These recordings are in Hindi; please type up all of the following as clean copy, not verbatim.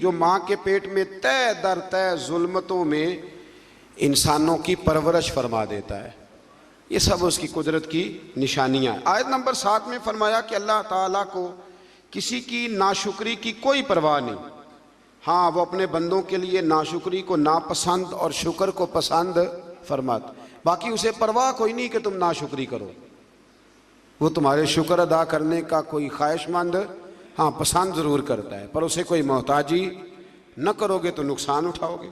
जो माँ के पेट में तय दर तय जुल्मतों में इंसानों की परवरिश फरमा देता है। ये सब उसकी कुदरत की निशानियाँ। आयत नंबर 7 में फरमाया कि अल्लाह ताला को किसी की नाशुक्री की कोई परवाह नहीं। हाँ, वो अपने बंदों के लिए नाशुक्री को नापसंद और शुक्र को पसंद फरमाता। बाकी उसे परवाह कोई नहीं कि तुम नाशुक्री करो। वो तुम्हारे शुक्र अदा करने का कोई ख्वाहिशमंद, हाँ, पसंद ज़रूर करता है, पर उसे कोई मोहताजी न करोगे तो नुकसान उठाओगे।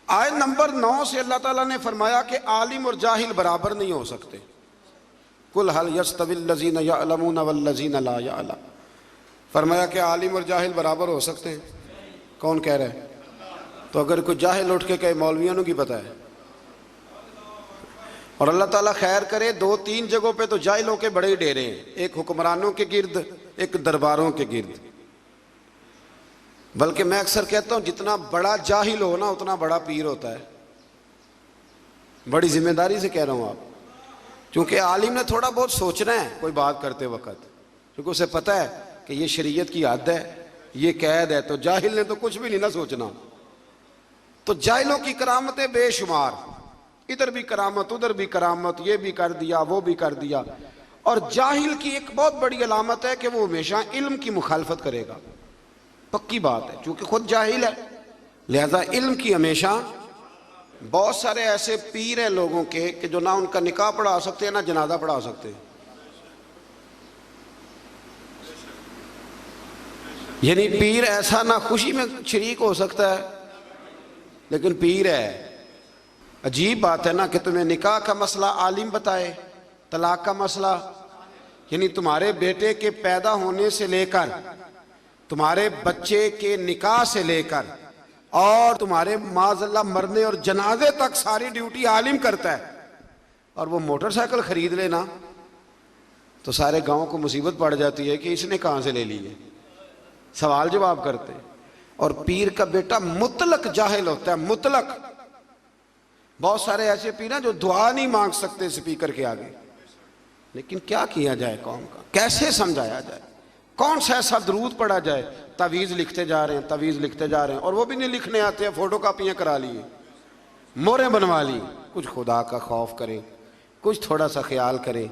आयत नंबर 9 से अल्लाह ताला ने फरमाया कि आलिम और जाहिल बराबर नहीं हो सकते। कुल हल यस्तविल लज़ीना यअलमून वल लज़ीना ला यअलम। फरमाया कि आलिम और जाहिल बराबर हो सकते हैं। कौन कह रहा है? तो अगर कोई जाहिल उठ के कहे मौलवियों की पता है, और अल्लाह ताला खैर करे 2-3 जगहों पे तो जाहिलों के बड़े ही डेरे हैं। एक हुक्मरानों के गिर्द, एक दरबारों के गिर्द। बल्कि मैं अक्सर कहता हूं जितना बड़ा जाहिल हो ना उतना बड़ा पीर होता है। बड़ी जिम्मेदारी से कह रहा हूं आप, क्योंकि आलिम ने थोड़ा बहुत सोचना है कोई बात करते वक्त, क्योंकि उसे पता है कि ये शरीयत की हद है, ये कैद है। तो जाहिल ने तो कुछ भी नहीं ना सोचना। तो जाहिलों की करामतें बेशुमार, इधर भी करामत उधर भी करामत, ये भी कर दिया वो भी कर दिया। और जाहिल की एक बहुत बड़ी अलामत है कि वो हमेशा इल्म की मुखालफत करेगा। पक्की बात है, चूंकि खुद जाहिल है, लिहाजा इल्म की हमेशा। बहुत सारे ऐसे पीर हैं लोगों के कि जो ना उनका निकाह पढ़ा सकते हैं ना जनाजा पढ़ा सकते हैं। यानी पीर ऐसा ना खुशी में शरीक हो सकता है, लेकिन पीर है। अजीब बात है ना कि तुम्हें निकाह का मसला आलिम बताए, तलाक का मसला, यानी तुम्हारे बेटे के पैदा होने से लेकर तुम्हारे बच्चे के निकाह से लेकर और तुम्हारे माज़अल्लाह मरने और जनाजे तक सारी ड्यूटी आलिम करता है। और वो मोटरसाइकिल खरीद लेना तो सारे गांव को मुसीबत पड़ जाती है कि इसने कहां से ले ली है। सवाल जवाब करते हैं। और पीर का बेटा मुतलक जाहिल होता है, मुतलक। बहुत सारे ऐसे पीर हैं जो दुआ नहीं मांग सकते स्पीकर के आगे। लेकिन क्या किया जाए कौम का, कैसे समझाया जाए, कौन सा ऐसा दरूद पढ़ा जाए। तवीज़ लिखते जा रहे हैं, तवीज़ लिखते जा रहे हैं, और वो भी नहीं लिखने आते हैं, फोटो कापियाँ करा लिए, मोहरें बनवा ली। कुछ खुदा का खौफ करें, कुछ थोड़ा सा ख्याल करें।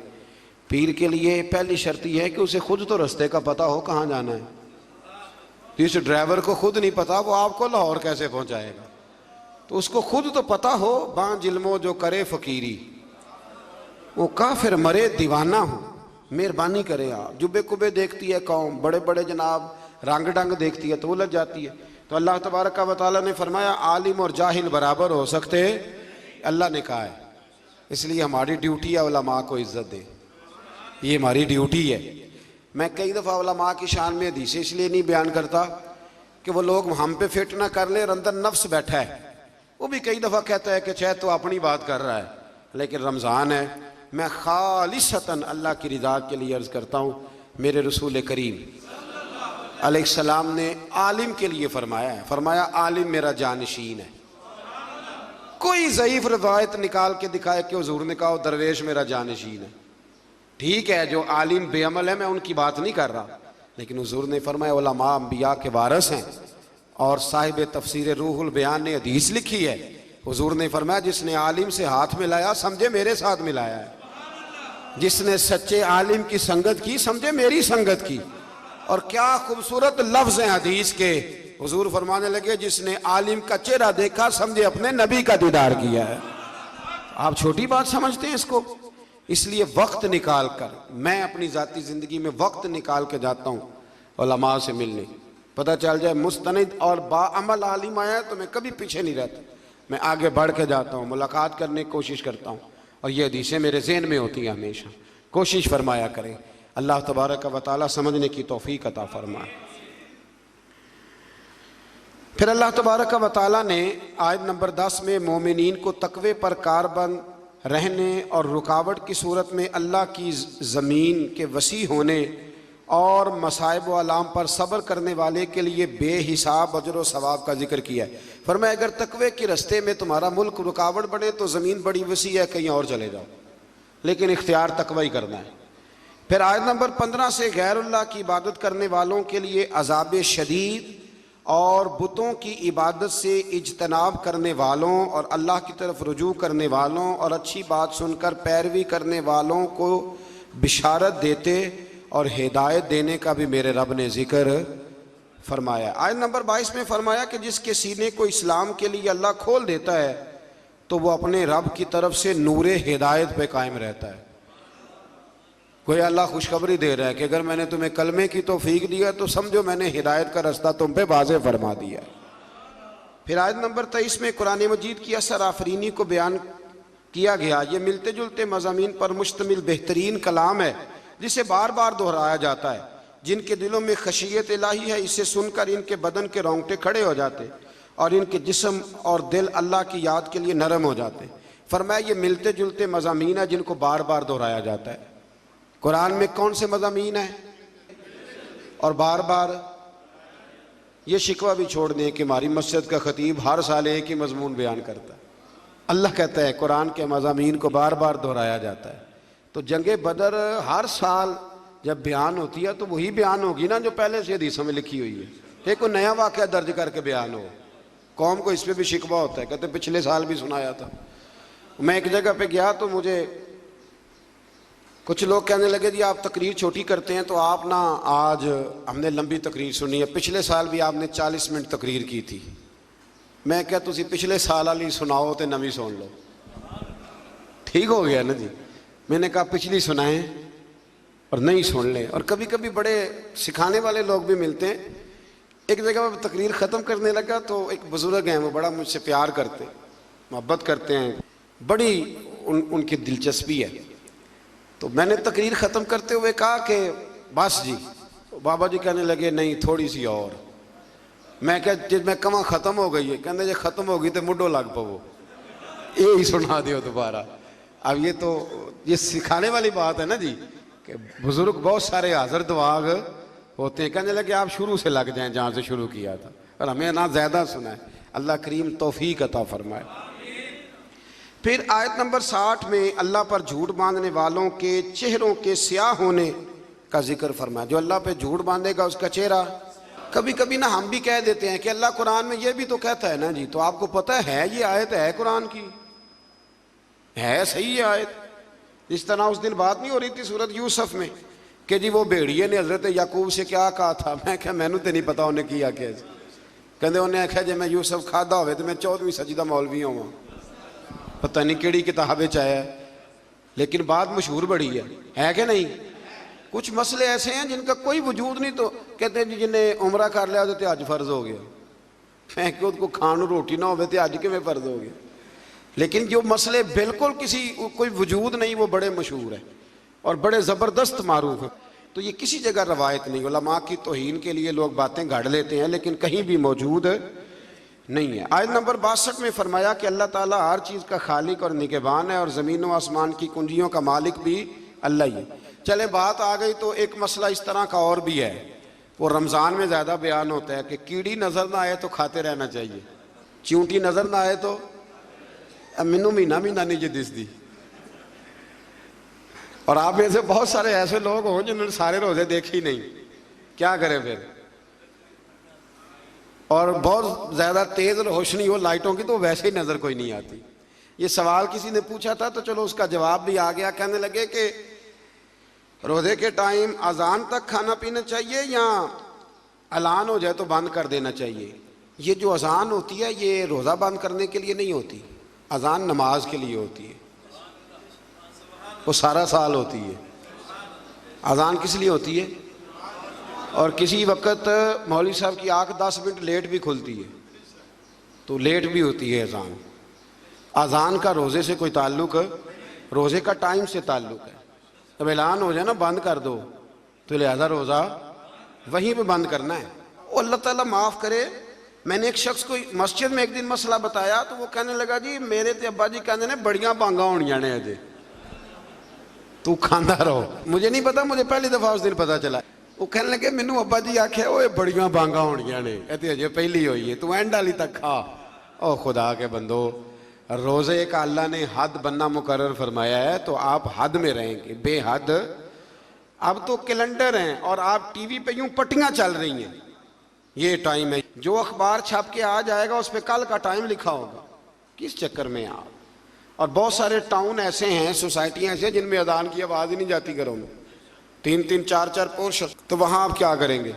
पीर के लिए पहली शर्त यह है कि उसे खुद तो रास्ते का पता हो कहाँ जाना है। इस ड्राइवर को खुद नहीं पता, वो आपको लाहौर कैसे पहुँचाएगा। तो उसको खुद तो पता हो। बां जिल्मो जो करे फकीरी, वो काफिर मरे दीवाना हो। मेहरबानी करें आप। जुबे कुबे देखती है कौम, बड़े बड़े जनाब रंग डंग देखती है तो उलझ जाती है। तो अल्लाह तबारक व तआला ने फरमाया आलिम और जाहिल बराबर हो सकते, अल्लाह ने कहा है। इसलिए हमारी ड्यूटी है उलमा को इज्जत दे, ये हमारी ड्यूटी है। मैं कई दफ़ा उलमा की शान में हदीसें इसलिए नहीं बयान करता कि वो लोग हम पे फिट ना कर ले, और अंदर नफ्स बैठा है। वो भी कई दफ़ा कहता है कि चाहे तो अपनी बात कर रहा है, लेकिन रमज़ान है। मैं खालिसतन अल्लाह की रिज़ा के लिए अर्ज़ करता हूँ। मेरे रसूल करीम अलैहिस्सलाम ने आलिम के लिए फरमाया है, फरमाया आलिम मेरा जानशीन है। कोई ज़ईफ़ रवायत निकाल के दिखाए कि हुज़ूर ने कहा दरवेश मेरा जानशीन है। ठीक है, जो आलिम बेअमल है मैं उनकी बात नहीं कर रहा, लेकिन हुज़ूर ने फरमाया उलमा अंबिया के वारिस हैं। और साहिब तफसीर रूहुल बयान ने हदीस लिखी है, हुज़ूर ने फरमाया जिसने आलिम से हाथ मिलाया समझे मेरे साथ मिलाया है, जिसने सच्चे आलिम की संगत की समझे मेरी संगत की। और क्या खूबसूरत लफ्ज़ हैं हदीस के। हुज़ूर फरमाने लगे जिसने आलिम का चेहरा देखा समझे अपने नबी का दीदार किया है। आप छोटी बात समझते हैं इसको। इसलिए वक्त निकाल कर, मैं अपनी ज़ाती ज़िंदगी में वक्त निकाल के जाता हूँ उलमा से मिलने। पता चल जाए मुस्तनिद और बाअमल आलिम आया तो मैं कभी पीछे नहीं रहता, मैं आगे बढ़ के जाता हूँ, मुलाकात करने की कोशिश करता हूँ। और ये हदीसें मेरे ज़हन में होती हैं हमेशा। कोशिश फरमाया करें। अल्लाह तबारक व तआला समझने की तौफीक अता फरमाए। फिर अल्लाह तबारक व तआला ने आयत नंबर 10 में मोमिनीन को तकवे पर कारबंद रहने और रुकावट की सूरत में अल्लाह की ज़मीन के वसी होने और मसाइब व आलाम पर सब्र करने वाले के लिए बेहिसाब अजर व सवाब का जिक्र किया है। फरमाया अगर तकवे के रास्ते में तुम्हारा मुल्क रुकावट बने तो ज़मीन बड़ी वसी है, कहीं और चले जाओ, लेकिन इख्तियार तकवा ही करना है। फिर आयत नंबर 15 से गैरुल्लाह की इबादत करने वालों के लिए अज़ाब शदीद और बुतों की इबादत से इज्तनाब करने वालों और अल्लाह की तरफ रुजू करने वालों और अच्छी बात सुनकर पैरवी करने वालों को बिशारत देते और हिदायत देने का भी मेरे रब ने जिक्र फरमाया। आयत नंबर 22 में फरमाया कि जिसके सीने को इस्लाम के लिए अल्लाह खोल देता है तो वो अपने रब की तरफ से नूरे हिदायत पे कायम रहता है। कोई अल्लाह खुशखबरी दे रहा है कि अगर मैंने तुम्हें कलमे की तौफीक दिया तो समझो मैंने हिदायत का रास्ता तुम पे वाज़ेह फरमा दिया। फिर आयत नंबर 23 में कुरान मजीद की असर आफरीनी को बयान किया गया। ये मिलते जुलते मज़ामीन पर मुश्तमिल बेहतरीन कलाम है जिसे बार बार दोहराया जाता है। जिनके दिलों में खशियत इलाही है इसे सुनकर इनके बदन के रोंगटे खड़े हो जाते और इनके जिस्म और दिल अल्लाह की याद के लिए नरम हो जाते। फरमाया ये मिलते जुलते मज़ामीन है जिनको बार बार दोहराया जाता है। कुरान में कौन से मज़ामीन है और बार बार? ये शिकवा भी छोड़ दें कि हमारी मस्जिद का खतीब हर साल एक ही मजमून बयान करता है। अल्लाह कहता है कुरान के मज़ामीन को बार बार दोहराया जाता है। तो जंगे बदर हर साल जब बयान होती है तो वही बयान होगी ना जो पहले से हदीसों में लिखी हुई है। एक कोई नया वाक़या दर्ज करके बयान हो। कौम को इस पर भी शिकवा होता है, कहते पिछले साल भी सुनाया था। मैं एक जगह पे गया तो मुझे कुछ लोग कहने लगे जी आप तकरीर छोटी करते हैं तो आप ना आज हमने लंबी तकरीर सुनी है, पिछले साल भी आपने 40 मिनट तकरीर की थी। मैं क्या तुसी पिछले साल वाली सुनाओ तो नवी सुन लो, ठीक हो गया ना जी। मैंने कहा पिछली सुनाएं और नहीं सुन लें। और कभी कभी बड़े सिखाने वाले लोग भी मिलते हैं। एक जगह मैं तकरीर ख़त्म करने लगा तो एक बुज़ुर्ग हैं, वो बड़ा मुझसे प्यार करते मोहब्बत करते हैं, बड़ी उनकी दिलचस्पी है। तो मैंने तकरीर ख़त्म करते हुए कहा कि बस जी। तो बाबा जी कहने लगे नहीं थोड़ी सी और। मैं क्या जिस मैं कमा ख़त्म हो गई है, कहते जो ख़त्म होगी तो मुड्डो लग पवो, यही सुना दियो दोबारा। अब ये सिखाने वाली बात है ना जी कि बुज़ुर्ग बहुत सारे हाज़िर दिमाग होते हैं। कहने लगे आप शुरू से लग जाएं जहाँ से शुरू किया था, और हमें ना ज़्यादा सुना है। अल्लाह करीम तौफीक अता फरमाए। फिर आयत नंबर 60 में अल्लाह पर झूठ बांधने वालों के चेहरों के स्याह होने का जिक्र फरमाया। जो अल्लाह पे झूठ बांधेगा उसका चेहरा, कभी कभी ना हम भी कह देते हैं कि अल्लाह कुरान में ये भी तो कहता है ना जी। तो आपको पता है ये आयत है कुरान की, है सही आयत। इस तरह उस दिन बात नहीं हो रही थी सूरत यूसुफ में कि जी वो भेड़िए ने हजरत याकूब से क्या कहा था। मैं क्या मैनू तो नहीं पता उन्हें किया क्या। कहते उन्हें आख्या जे मैं यूसुफ खादा हो तो मैं 14वीं सदी का मौलवी होवां। पता नहीं केड़ी किताब में आया है, लेकिन बात मशहूर बड़ी है कि नहीं। कुछ मसले ऐसे हैं जिनका कोई वजूद नहीं। तो कहते हैं जी जिन्हें उमरा कर लिया तो अज फर्ज हो गया। मैं क्यों उसको खान रोटी ना हो तो अज किवें फर्ज हो गया। लेकिन जो मसले बिल्कुल किसी कोई वजूद नहीं वो बड़े मशहूर है और बड़े ज़बरदस्त मारूफ है। तो ये किसी जगह रवायत नहीं। उलमा की तौहीन के लिए लोग बातें गढ़ लेते हैं लेकिन कहीं भी मौजूद नहीं है। आयत नंबर 62 में फरमाया कि अल्लाह ताला हर चीज़ का खालिक और निगहबान है और ज़मीन व आसमान की कुंजियों का मालिक भी अल्लाह ही। चले बात आ गई तो एक मसला इस तरह का और भी है, वो रमज़ान में ज़्यादा बयान होता है कि कीड़ी नज़र ना आए तो खाते रहना चाहिए, चींटी नज़र ना आए तो। मैनू महीना महीना नहीं जी दिसदी। और आप में से बहुत सारे ऐसे लोग हों जिन्होंने सारे रोजे देखे ही नहीं, क्या करें फिर। और बहुत ज़्यादा तेज़ रोशनी हो लाइटों की तो वैसे ही नज़र कोई नहीं आती। ये सवाल किसी ने पूछा था तो चलो उसका जवाब भी आ गया। कहने लगे कि रोज़े के टाइम अजान तक खाना पीना चाहिए या ऐलान हो जाए तो बंद कर देना चाहिए। ये जो अजान होती है ये रोज़ा बंद करने के लिए नहीं होती, अजान नमाज के लिए होती है, वो सारा साल होती है। अजान किस लिए होती है? और किसी वक्त मौलवी साहब की आँख 10 मिनट लेट भी खुलती है तो लेट भी होती है अजान। अजान का रोज़े से कोई ताल्लुक़, रोज़े का टाइम से ताल्लुक़ है। जब ऐलान हो जाए ना बंद कर दो तो लिहाजा रोज़ा वहीं पे बंद करना है। वो अल्लाह ताला माफ़ करे। मैंने एक शख्स को मस्जिद में एक दिन मसला बताया तो वो कहने लगा जी मेरे तो अब्बा जी कहते ने बड़ियां बांगा होनियां ने अजे, तू खांदा रहो। मुझे नहीं पता, मुझे पहली दफ़ा उस दिन पता चला। वो कहने लगे मैनू अब्बा जी आख्या वो बड़ियां बांगा होनियां ने, ये अजे पहली हुई है, तू एंड वाली तक खा। ओ खुदा के बंदो, रोज़े का अल्लाह ने हद बनना मुकर्रर फरमाया है तो आप हद में रहेंगे। बेहद अब तो कैलेंडर हैं और आप टीवी पे यूं पट्टियां चल रही हैं, ये टाइम है, जो अखबार छप के आ जाएगा उस पर कल का टाइम लिखा होगा। किस चक्कर में आप। और बहुत सारे टाउन ऐसे हैं, सोसाइटियां ऐसे हैं जिनमें अजान की आवाज़ ही नहीं जाती घरों में, 3-3 4-4 पोर्शन, तो वहाँ आप क्या करेंगे।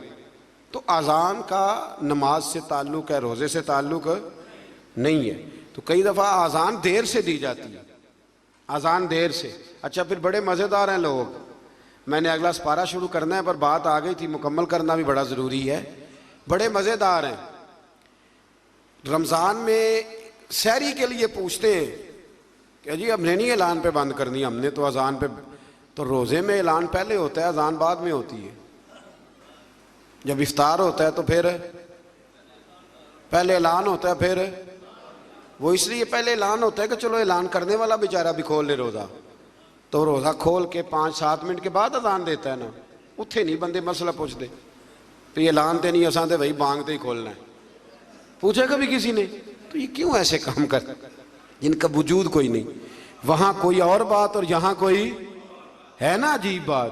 तो अजान का नमाज से ताल्लुक़ है, रोज़े से ताल्लुक़ नहीं है। तो कई दफ़ा अजान देर से दी जाती है, अजान देर से। अच्छा, फिर बड़े मज़ेदार हैं लोग। मैंने अगला सपारा शुरू करना है पर बात आ गई थी, मुकम्मल करना भी बड़ा ज़रूरी है। बड़े मज़ेदार हैं। रमज़ान में सहरी के लिए पूछते हैं कि जी हमने नहीं ऐलान पे बंद करनी, हमने तो अजान पे। तो रोज़े में ऐलान पहले होता है, अजान बाद में होती है। जब इफ्तार होता है तो फिर पहले ऐलान होता है, फिर वो इसलिए पहले ऐलान होता है कि चलो ऐलान करने वाला बेचारा भी खोल ले रोज़ा, तो रोज़ा खोल के 5-7 मिनट के बाद अजान देता है ना, उत्थे नहीं बंदे मसला पूछते तो ये ऐलान तो नहीं, असा तो भाई बांगते ही खोलना है। पूछा कभी किसी ने तो ये क्यों ऐसे काम कर, जिनका वजूद कोई नहीं, वहाँ कोई और बात और यहाँ कोई है ना अजीब बात।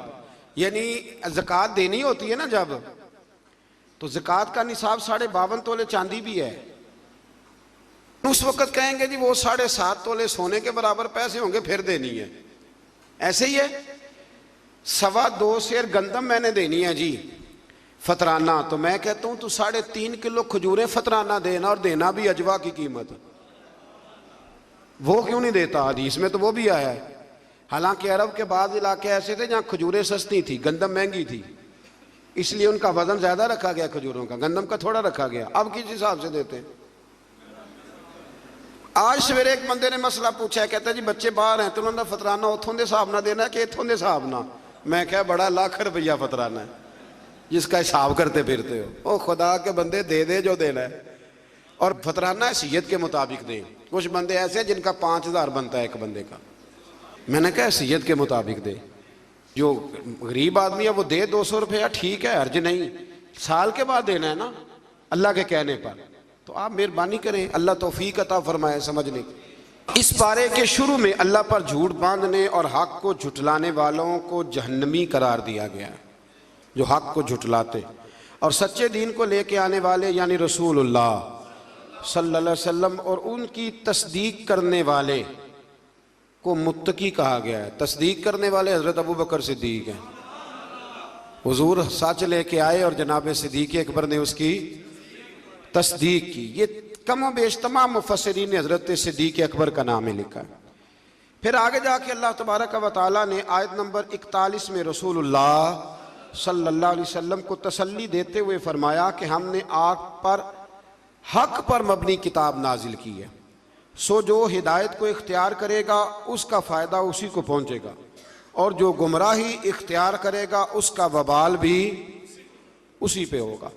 यानी ज़कात देनी होती है ना जब, तो ज़कात का निसाब 52.5 तोले चांदी भी है। उस वक्त कहेंगे जी वो 7.5 तोले सोने के बराबर पैसे होंगे फिर देनी है। ऐसे ही है, 2.25 सेर गंदम मैंने देनी है जी फतराना, तो मैं कहता हूं तू 3.5 किलो खजूरें फतराना देना, और देना भी अजवा की कीमत। वो क्यों नहीं देता, हदीस में तो वो भी आया है। हालांकि अरब के बाद इलाके ऐसे थे जहां खजूरें सस्ती थी, गंदम महंगी थी, इसलिए उनका वजन ज्यादा रखा गया खजूरों का, गंदम का थोड़ा रखा गया। अब किस हिसाब से देते हैं। आज सवेरे एक बंदे ने मसला पूछा, कहता जी बच्चे बाहर हैं तो उन्होंने फतराना उतों के हिसाब ना देना कि इतों के हिसाब ना। मैं क्या बड़ा लाख रुपया फतराना है जिसका हिसाब करते फिरते हो। ओ खुदा के बंदे दे दे जो देना है, और फतराना हैसियत के मुताबिक दें। कुछ बंदे ऐसे हैं जिनका 5,000 बनता है एक बंदे का, मैंने कहा हैसियत के मुताबिक दे। जो गरीब आदमी है वो दे 200 रुपया, ठीक है, अर्ज नहीं, साल के बाद देना है ना अल्लाह के कहने पर। तो आप मेहरबानी करें, अल्लाह तौफीक अता फरमाए समझने की। इस पारे के शुरू में अल्लाह पर झूठ बांधने और हक को झुटलाने वालों को जहन्नमी करार दिया गया है, जो हक को झुटलाते और सच्चे दीन को लेके आने वाले यानी रसूलुल्लाह सल्लल्लाहु अलैहि वसल्लम और उनकी तस्दीक करने वाले को मुत्तकी कहा गया है। तस्दीक करने वाले हज़रत अबू बकर सिद्दीक हैं। हुजूर सच लेके आए और जनाब सिद्दीक अकबर ने उसकी तस्दीक की। ये कम बेश तमाम मुफस्सिरीन ने हज़रत सिद्दीक अकबर का नाम ही लिखा है। फिर आगे जाके अल्लाह तबारक व तआला ने आयत नंबर 41 में रसूलुल्लाह सल्लल्लाहु अलैहि वसल्लम को तसल्ली देते हुए फरमाया कि हमने आप पर हक पर मबनी किताब नाजिल की है, सो जो हिदायत को इख्तियार करेगा उसका फ़ायदा उसी को पहुँचेगा, और जो गुमराही इख्तियार करेगा उसका वबाल भी उसी पे होगा।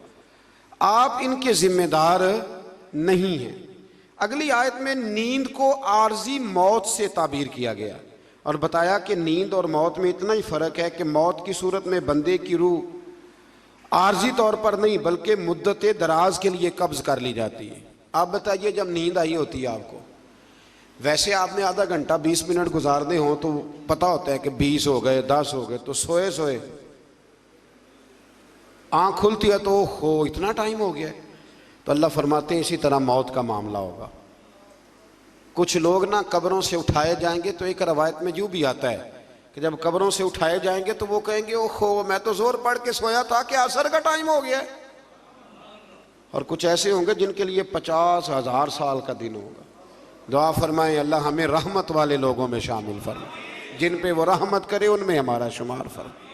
आप इनके जिम्मेदार नहीं हैं। अगली आयत में नींद को आर्जी मौत से ताबीर किया गया और बताया कि नींद और मौत में इतना ही फ़र्क है कि मौत की सूरत में बंदे की रूह आर्जी तौर पर नहीं बल्कि मुद्दत दराज के लिए कब्ज़ कर ली जाती है। आप बताइए जब नींद आई होती है आपको, वैसे आपने आधा घंटा 20 मिनट गुजारने हो तो पता होता है कि 20 हो गए 10 हो गए, तो सोए सोए आँख खुलती है तो हो इतना टाइम हो गया। तो अल्लाह फरमाते हैं इसी तरह मौत का मामला होगा। कुछ लोग ना कब्रों से उठाए जाएंगे, तो एक रवायत में यूँ भी आता है कि जब कब्रों से उठाए जाएंगे तो वो कहेंगे ओहो मैं तो जोर पढ़ के सोया था कि असर का टाइम हो गया। और कुछ ऐसे होंगे जिनके लिए 50,000 साल का दिन होगा। दुआ फरमाए अल्लाह हमें रहमत वाले लोगों में शामिल फरमाए, जिन पे वो रहमत करे उनमें हमारा शुमार फरमाए।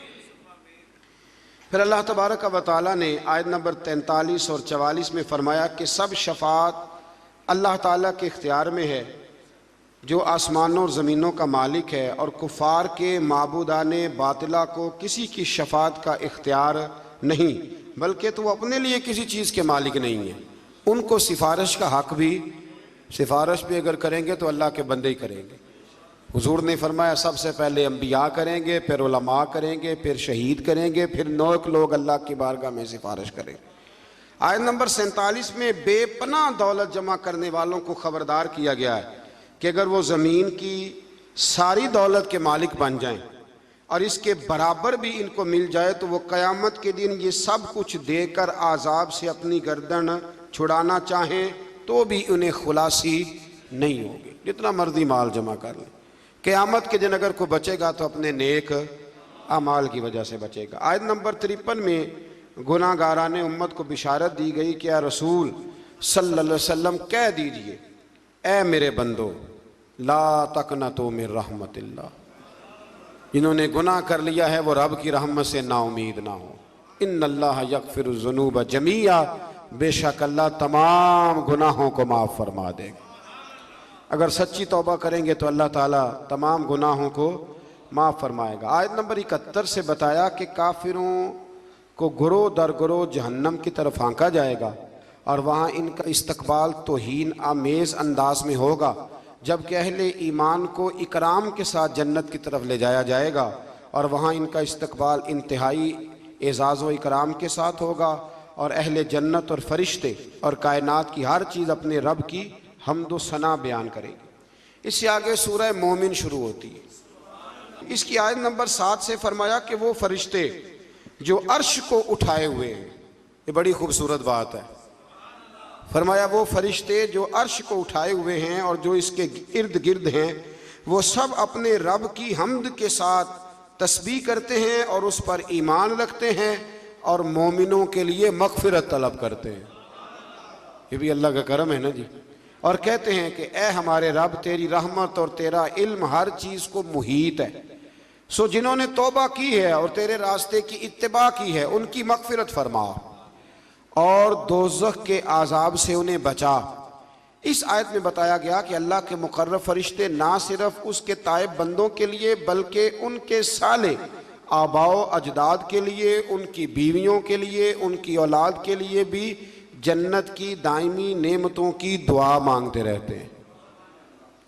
फिर अल्लाह तबारक व तआला ने आयत नंबर 43 और 44 में फरमाया कि सब शफात अल्लाह ताला के इख्तियार में है, जो आसमानों और ज़मीनों का मालिक है, और कुफ़ार के माबूदाने बातिला को किसी की शफात का इख्तियार नहीं, बल्कि तो अपने लिए किसी चीज़ के मालिक नहीं है। उनको सिफारिश का हक भी, सिफारिश भी अगर करेंगे तो अल्लाह के बंदे ही करेंगे। हुजूर ने फरमाया सबसे पहले अम्बिया करेंगे, फिर उलमा करेंगे, फिर शहीद करेंगे, फिर नेक लोग अल्लाह की बारगाह में सिफारिश करेंगे। आयत नंबर 47 में बेपनाह दौलत जमा करने वालों को ख़बरदार किया गया है कि अगर वो ज़मीन की सारी दौलत के मालिक बन जाएं और इसके बराबर भी इनको मिल जाए तो वो क़यामत के दिन ये सब कुछ देकर आज़ाब से अपनी गर्दन छुड़ाना चाहें तो भी उन्हें खुलासी नहीं होगी, जितना मर्जी माल जमा कर लें। क़यामत के दिन अगर कोई बचेगा तो अपने नेक अमाल की वजह से बचेगा। आयत नंबर 53 में गुनाहगाराने उम्मत को बिशारत दी गई कि या रसूल सल्लल्लाहु अलैहि वसल्लम कह दीजिए, ए मेरे बंदो ला तकनतु मिन रहमतिल्लाह, जिन्होंने गुनाह कर लिया है वो रब की रहमत से नाउमीद ना हो। इन्नल्लाह यगफिरुज़्ज़ुनूब जमीआ, बेशक अल्लाह तमाम गुनाहों को माफ़ फरमा देगा। अगर सच्ची तौबा करेंगे तो अल्लाह ताला तमाम गुनाहों को माफ़ फरमाएगा। आयत नंबर 71 से बताया कि काफिरों को गुरो दर गुरो जहन्नम की तरफ आंका जाएगा और वहाँ इनका इस्तकबाल तौहीन आमेज़ अंदाज में होगा, जबकि अहले ईमान को इकराम के साथ जन्नत की तरफ ले जाया जाएगा और वहाँ इनका इस्तकबाल इंतहाई एज़ाज़ व इकराम के साथ होगा और अहले जन्नत और फरिश्ते और कायनात की हर चीज़ अपने रब की हम्द व सना बयान करेगी। इससे आगे सूरह मोमिन शुरू होती है। इसकी आयत नंबर 7 से फरमाया कि वो फरिश्ते जो अर्श को उठाए हुए हैं, ये बड़ी खूबसूरत बात है। फरमाया वो फरिश्ते जो अर्श को उठाए हुए हैं और जो इसके इर्द गिर्द हैं, वो सब अपने रब की हम्द के साथ तस्बीह करते हैं और उस पर ईमान रखते हैं और मोमिनों के लिए मग़फ़िरत तलब करते हैं। ये भी अल्लाह का करम है ना जी। और कहते हैं कि ए हमारे रब, तेरी रहमत और तेरा इल्म हर चीज़ को मुहीत है, सो जिन्होंने तौबा की है और तेरे रास्ते की इत्तिबा की है उनकी मग़फ़िरत फरमा और दोज़ख के आज़ाब से उन्हें बचा। इस आयत में बताया गया कि अल्लाह के मुक़र्रब फरिश्ते ना सिर्फ उसके ताइब बंदों के लिए बल्कि उनके साले आबाओ अजदाद के लिए, उनकी बीवियों के लिए, उनकी औलाद के लिए भी जन्नत की दायमी नेमतों की दुआ मांगते रहते हैं।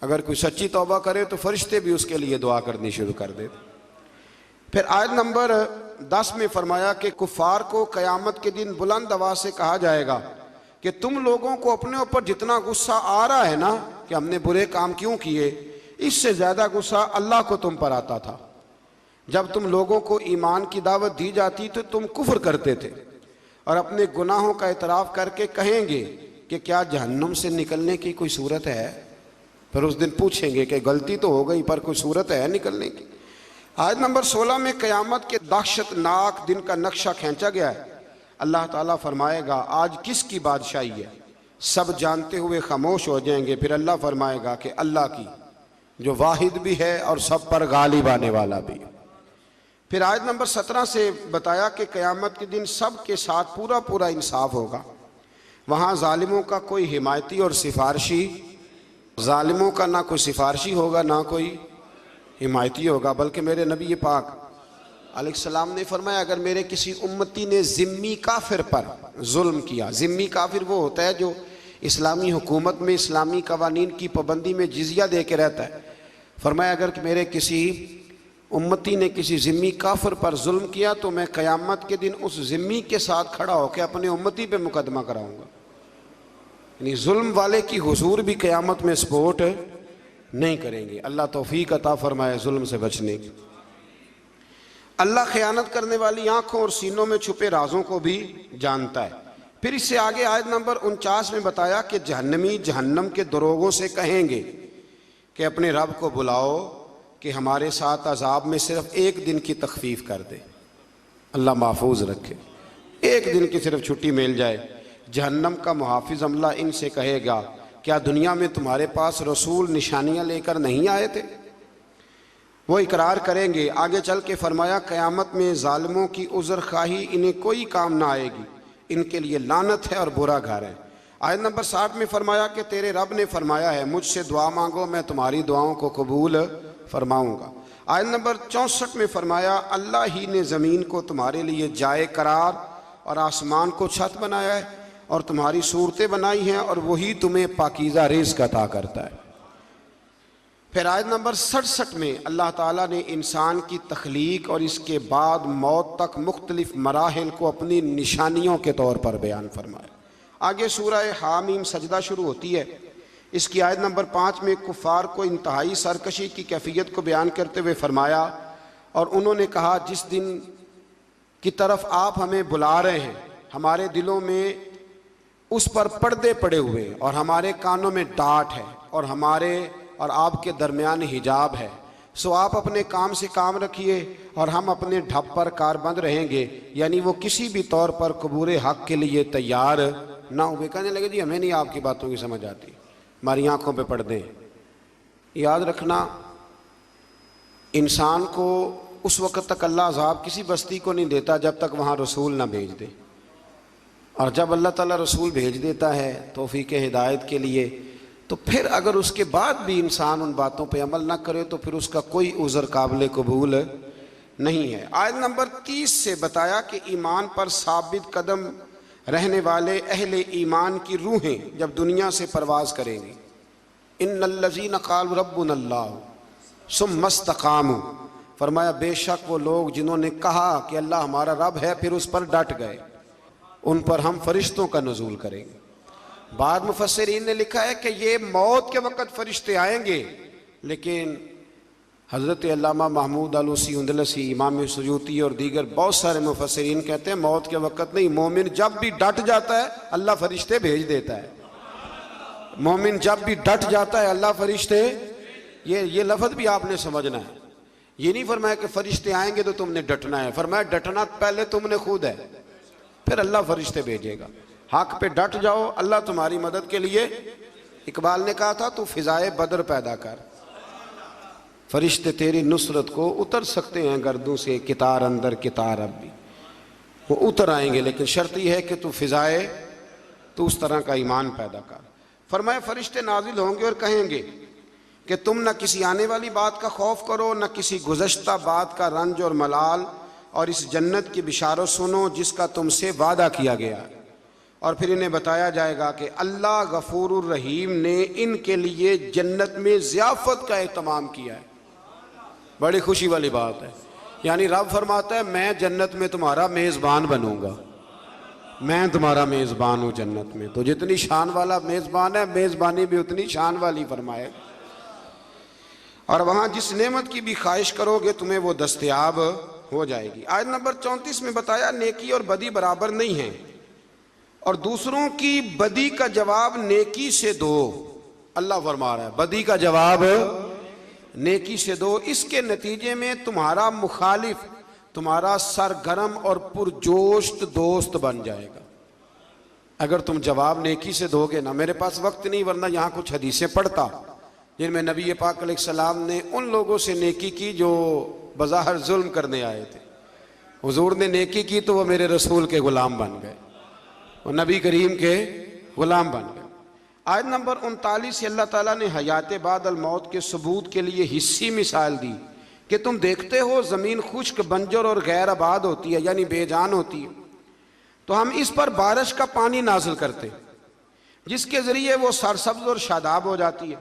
अगर कोई सच्ची तौबा करे तो फरिश्ते भी उसके लिए दुआ करनी शुरू कर देते। फिर आयत नंबर 10 में फरमाया कि कुफ़ार को क़यामत के दिन बुलंद आवाज़ से कहा जाएगा कि तुम लोगों को अपने ऊपर जितना गुस्सा आ रहा है ना कि हमने बुरे काम क्यों किए, इससे ज़्यादा गुस्सा अल्लाह को तुम पर आता था। जब तुम लोगों को ईमान की दावत दी जाती तो तुम कुफ्र करते थे और अपने गुनाहों का इतराफ़ करके कहेंगे कि क्या जहन्नम से निकलने की कोई सूरत है। फिर उस दिन पूछेंगे कि गलती तो हो गई पर कोई सूरत है निकलने की। आयत नंबर 16 में क़यामत के दहशतनाक दिन का नक्शा खींचा गया है। अल्लाह ताला फरमाएगा आज किसकी बादशाही है, सब जानते हुए खामोश हो जाएंगे। फिर अल्लाह फरमाएगा कि अल्लाह की, जो वाहिद भी है और सब पर गालिब आने वाला भी। फिर आयत नंबर 17 से बताया कि क़यामत के दिन सब के साथ पूरा पूरा इंसाफ होगा। वहाँ ज़ालिमों का कोई हिमायती और सिफारशी, ज़ालिमों का ना कोई सिफारशी होगा ना कोई हिमायती होगा, बल्कि मेरे नबी पाक अलैहिस्सलाम ने फरमाया अगर मेरे किसी उम्मती ने ज़िम्मी काफिर पर जुल्म किया, ज़िम्मी काफिर वो होता है जो इस्लामी हुकूमत में इस्लामी कवानीन की पाबंदी में जिज़िया दे के रहता है। फरमाया अगर मेरे किसी उम्मती ने किसी ज़िम्मी काफिर पर जुल्म किया तो मैं क़यामत के दिन उस ज़िम्मी के साथ खड़ा होकर अपने उम्मती पे मुकदमा कराऊंगा। यानी जुल्म वाले की हुजूर भी क़यामत में सपोर्ट नहीं करेंगे। अल्लाह तौफीक अता फरमाए जुल्म से बचने की। अल्लाह ख़यानत करने वाली आँखों और सीनों में छुपे राजों को भी जानता है। फिर इससे आगे आयत नंबर 49 में बताया कि जहन्नमी जहन्नम के दरोगों से कहेंगे कि अपने रब को बुलाओ कि हमारे साथ अजाब में सिर्फ एक दिन की तखफीफ कर दे। अल्लाह महफूज रखे, एक दिन की सिर्फ छुट्टी मिल जाए। जहन्नम का मुहाफिज अमला इनसे कहेगा क्या दुनिया में तुम्हारे पास रसूल निशानियाँ लेकर नहीं आए थे। वो इकरार करेंगे। आगे चल के फरमाया क़यामत में ज़ालिमों की उज़्र खाही इन्हें कोई काम ना आएगी, इनके लिए लानत है और बुरा घर है। आयत नंबर 60 में फरमाया कि तेरे रब ने फरमाया है मुझसे दुआ मांगो मैं तुम्हारी दुआओं को कबूल फरमाऊँगा। आयत नंबर 64 में फरमाया अल्लाह ही ने ज़मीन को तुम्हारे लिए जाए करार और आसमान को छत बनाया है और तुम्हारी सूरतें बनाई हैं और वही तुम्हें पाकीज़ा रिज़्क़ अता करता है। फिर आयत नंबर 67 में अल्लाह ताला ने इंसान की तख्लीक और इसके बाद मौत तक मुख्तलिफ मराहिल को अपनी निशानियों के तौर पर बयान फरमाया। आगे सूरह हामीम सजदा शुरू होती है। इसकी आयत नंबर 5 में कुफ़ार को इंतहाई सरकशी की कैफियत को बयान करते हुए फरमाया और उन्होंने कहा जिस दिन की तरफ आप हमें बुला रहे हैं हमारे दिलों में उस पर पर्दे पड़े हुए और हमारे कानों में डांट है और हमारे और आपके दरमियान हिजाब है, सो आप अपने काम से काम रखिए और हम अपने ढप पर कारबंद रहेंगे। यानी वो किसी भी तौर पर कबूल हक के लिए तैयार ना हुए। कहने लगे जी हमें नहीं आपकी बातों की समझ आती, हमारी आंखों पे पर्दे। याद रखना, इंसान को उस वक़्त तक अल्लाह अज़ाब किसी बस्ती को नहीं देता जब तक वहाँ रसूल ना भेज दे, और जब अल्लाह ताला रसूल भेज देता है तौफीक हिदायत के लिए, तो फिर अगर उसके बाद भी इंसान उन बातों पे अमल ना करे तो फिर उसका कोई उज़र काबिल कबूल नहीं है। आयत नंबर 30 से बताया कि ईमान पर साबित कदम रहने वाले अहले ईमान की रूहें जब दुनिया से परवाज़ करेंगी, इन्नल्लज़ीना क़ालू रब्बुनल्लाह सुम्मा इस्तक़ामू, फरमाया बेशक वो लोग जिन्होंने कहा कि अल्लाह हमारा रब है फिर उस पर डट गए, उन पर हम फरिश्तों का नुज़ूल करेंगे। बाद मुफस्सिरीन ने लिखा है कि ये मौत के वक़्त फरिश्ते आएंगे, लेकिन हज़रत अल्लामा महमूद आलूसी उंदलसी, इमाम सुयूती और दीगर बहुत सारे मुफस्सिरीन कहते हैं मौत के वक़्त नहीं, मोमिन जब भी डट जाता है अल्लाह फरिश्ते भेज देता है। मोमिन जब भी डट जाता है अल्लाह फरिश्ते, ये लफ्ज़ भी आपने समझना है। ये नहीं फरमाया कि फरिश्ते आएंगे तो तुमने डटना है, फरमाया डटना पहले तुमने खुद है, फिर अल्लाह फरिश्ते भेजेगा। हक पे डट जाओ, अल्लाह तुम्हारी मदद के लिए। इकबाल ने कहा था तू फिजाए बदर पैदा कर, फरिश्ते तेरी नुसरत को उतर सकते हैं गर्दों से, कितार अंदर कितार अब भी वो उतर आएंगे, लेकिन शर्त यह है कि तू फिजाए, तू उस तरह का ईमान पैदा कर। फरमाया फरिश्ते नाजिल होंगे और कहेंगे कि तुम न किसी आने वाली बात का खौफ करो, न किसी गुज़श्ता बात का रंज और मलाल, और इस जन्नत की बिशारत सुनो जिसका तुमसे वादा किया गया। और फिर इन्हें बताया जाएगा कि अल्लाह गफूरुर रहीम ने इनके लिए जन्नत में ज़ियाफ़त का एहतमाम किया है। बड़ी खुशी वाली बात है। यानी रब फरमाता है मैं जन्नत में तुम्हारा मेज़बान बनूंगा, मैं तुम्हारा मेज़बान हूँ जन्नत में। तो जितनी शान वाला मेज़बान है, मेज़बानी भी उतनी शान वाली फरमाए। और वहाँ जिस नेमत की भी ख्वाहिश करोगे तुम्हें वो दस्तयाब हो जाएगी। आयत नंबर 34 में बताया नेकी और बदी बराबर नहीं है, और दूसरों की बदी का जवाब नेकी से दो। अल्लाह फरमा रहा है बदी का जवाब नेकी से दो, इसके नतीजे में तुम्हारा मुखालिफ तुम्हारा सरगर्म और पुरजोश दोस्त बन जाएगा। अगर तुम जवाब नेकी से दोगे ना, मेरे पास वक्त नहीं वरना यहाँ कुछ हदीसें पढ़ता जिनमें नबी पाक अलैहिस्सलाम ने उन लोगों से नेकी की जो बज़ाहिर जुल्म करने आए थे। हुजूर ने नेकी की तो वो मेरे रसूल के ग़ुलाम बन गए, वो नबी करीम के ग़ुलाम बन गए। आयत नंबर 39 से अल्लाह ताला ने हयात बाद अल मौत के सबूत के लिए हिस्सी मिसाल दी कि तुम देखते हो ज़मीन खुश्क बंजर और गैर आबाद होती है, यानी बेजान होती है, तो हम इस पर बारिश का पानी नाजिल करते जिसके ज़रिए वो सरसब्ज और शादाब हो जाती है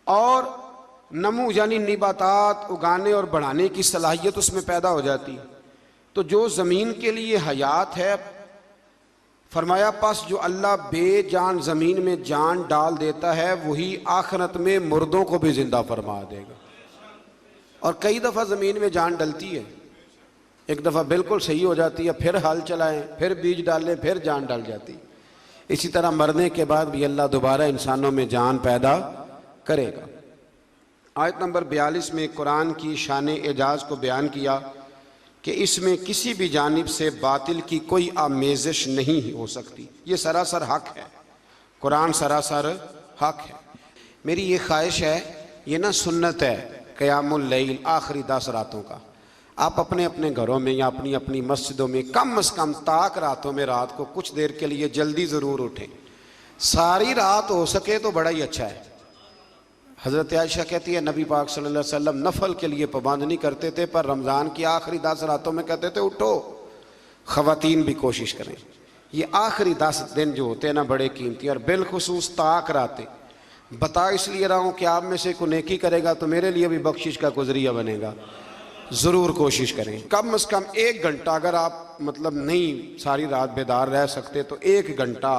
और नमू यानी निबातात उगाने और बढ़ाने की सलाहियत उसमें पैदा हो जाती है। तो जो ज़मीन के लिए हयात है, फरमाया पास जो अल्लाह बेजान ज़मीन में जान डाल देता है वही आखिरत में मुर्दों को भी ज़िंदा फरमा देगा। और कई दफ़ा ज़मीन में जान डलती है, एक दफ़ा बिल्कुल सही हो जाती है, फिर हल चलाएं, फिर बीज डालें, फिर जान डल जाती है। इसी तरह मरने के बाद भी अल्लाह दोबारा इंसानों में जान पैदा करेगा। आयत नंबर 42 में कुरान की शान एजाज़ को बयान किया कि इसमें किसी भी जानिब से बातिल की कोई आमेज़श नहीं हो सकती। ये सरासर हक है, कुरान सरासर हक है। मेरी ये ख्वाहिश है, ये ना सुन्नत है क़यामुल लैल आखिरी 10 रातों का, आप अपने अपने घरों में या अपनी अपनी मस्जिदों में कम से कम ताक रातों में रात को कुछ देर के लिए जल्दी ज़रूर उठें। सारी रात हो सके तो बड़ा ही अच्छा है। हज़रत आयशा कहती है नबी पाक सल्लल्लाहु अलैहि वसल्लम नफल के लिए पाबंद नहीं करते थे, पर रमज़ान की आखिरी 10 रातों में कहते थे उठो, ख़वातीन भी कोशिश करें। ये आखिरी 10 दिन जो होते हैं ना बड़े कीमती, और बिलखुसूस ताक रातें। बता इसलिए रहा हूँ कि आप में से कोई नेकी करेगा तो मेरे लिए भी बख्शिश का गुज़रिया बनेगा। ज़रूर कोशिश करें, कम से कम 1 घंटा, अगर आप मतलब नहीं सारी रात बेदार रह सकते तो 1 घंटा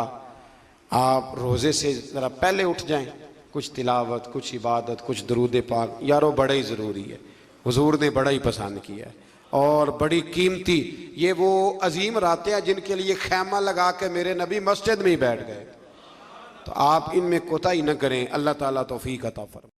आप रोज़े से ज़रा पहले उठ जाएं, कुछ तिलावत, कुछ इबादत, कुछ दरूद पाक, यारो बड़ा ही ज़रूरी है। हुजूर ने बड़ा ही पसंद किया और बड़ी कीमती। ये वो अजीम रातें हैं जिनके लिए खैमा लगा के मेरे नबी मस्जिद में ही बैठ गए। तो आप इनमें कोताही न करें। अल्लाह ताला तौफीक अता फरमाए।